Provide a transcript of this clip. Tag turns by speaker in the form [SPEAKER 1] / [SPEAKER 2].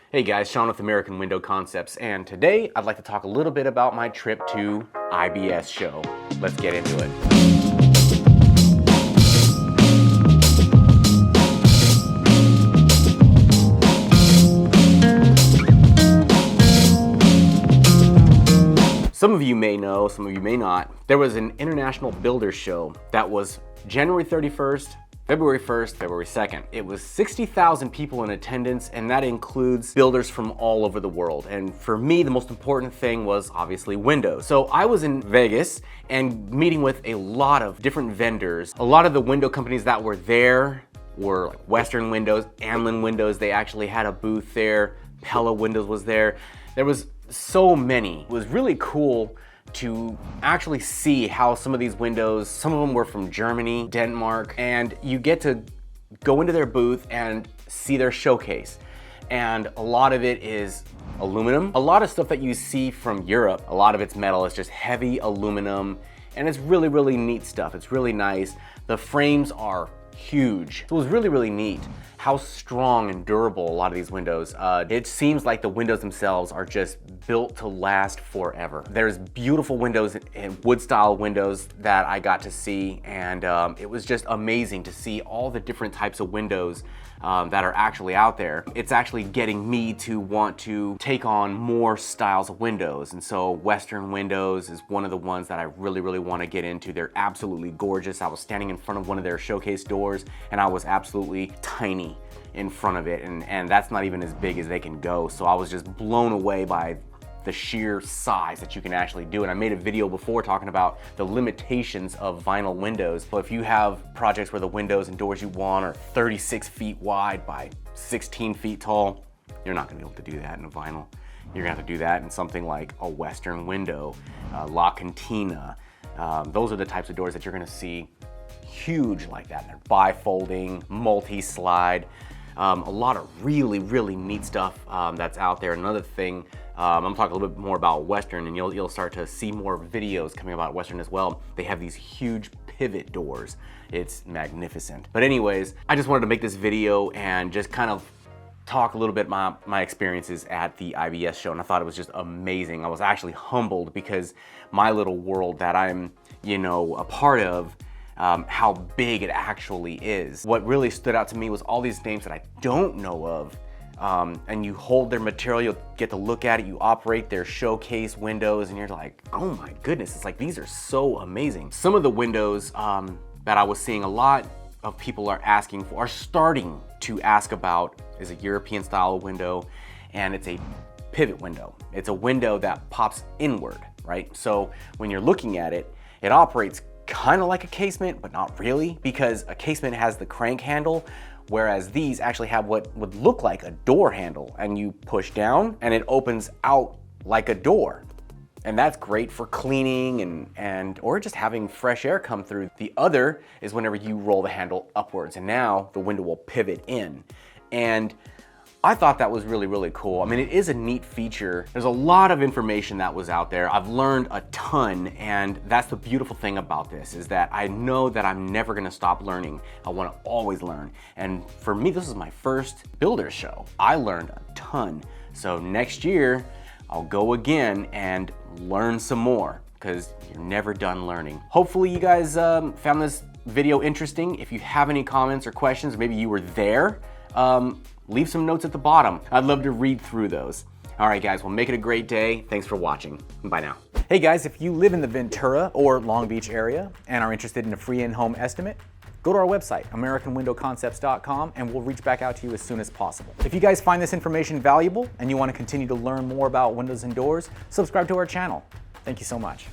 [SPEAKER 1] Hey guys, Sean with American Window Concepts, and today I'd like to talk a little bit about my trip to IBS show. Let's get into it. Some of you may know, some of you may not, there was an international builder show that was January 31st, February 1st, February 2nd. It was 60,000 people in attendance, and that includes builders from all over the world. And for me, the most important thing was obviously windows. So I was in Vegas and meeting with a lot of different vendors. A lot of the window companies that were there were like Western Windows, Anlin Windows. They actually had a booth there. Pella Windows was there. There was so many. It was really cool to actually see how some of these windows, some of them were from Germany, Denmark, and you get to go into their booth and see their showcase. And a lot of it is aluminum. A lot of stuff that you see from Europe, a lot of it's metal. It's just heavy aluminum, and it's really, really neat stuff. It's really nice. The frames are huge. So it was really, really neat how strong and durable a lot of these windows. It seems like the windows themselves are just built to last forever. There's beautiful windows and wood style windows that I got to see, and it was just amazing to see all the different types of windows that are actually out there. It's actually getting me to want to take on more styles of windows. And so Western Windows is one of the ones that I really, really want to get into. They're absolutely gorgeous. I was standing in front of one of their showcase doors and I was absolutely tiny in front of it. And that's not even as big as they can go. So I was just blown away by the sheer size that you can actually do. And I made a video before talking about the limitations of vinyl windows. But if you have projects where the windows and doors you want are 36 feet wide by 16 feet tall, you're not gonna be able to do that in a vinyl. You're gonna have to do that in something like a Western Window, La Cantina. Those are the types of doors that you're gonna see huge like that. They're bifolding, multi-slide. A lot of really, really neat stuff that's out there. Another thing, I'm talking a little bit more about Western, and you'll start to see more videos coming about Western as well. They have these huge pivot doors. It's magnificent. But anyways, I just wanted to make this video and just kind of talk a little bit about my experiences at the IBS show, and I thought it was just amazing. I was actually humbled because my little world that I'm, a part of, how big it actually is. What really stood out to me was all these names that I don't know of. And you hold their material, you'll get to look at it, you operate their showcase windows, and you're like, oh my goodness, it's like, these are so amazing. Some of the windows that I was seeing a lot of people are asking for, are starting to ask about, is a European style window, and it's a pivot window. It's a window that pops inward, right? So when you're looking at it, it operates kind of like a casement, but not really, because a casement has the crank handle, whereas these actually have what would look like a door handle, and you push down and it opens out like a door. And that's great for cleaning or just having fresh air come through. The other is whenever you roll the handle upwards, and now the window will pivot in. And I thought that was really, really cool. I mean, it is a neat feature. There's a lot of information that was out there. I've learned a ton, and that's the beautiful thing about this, is that I know that I'm never gonna stop learning. I wanna always learn. And for me, this is my first builder show. I learned a ton. So next year, I'll go again and learn some more, because you're never done learning. Hopefully you guys found this video interesting. If you have any comments or questions, or maybe you were there, leave some notes at the bottom. I'd love to read through those. All right, guys, well, make it a great day. Thanks for watching. Bye now.
[SPEAKER 2] Hey guys, if you live in the Ventura or Long Beach area and are interested in a free in-home estimate, go to our website, AmericanWindowConcepts.com, and we'll reach back out to you as soon as possible. If you guys find this information valuable and you want to continue to learn more about windows and doors, subscribe to our channel. Thank you so much.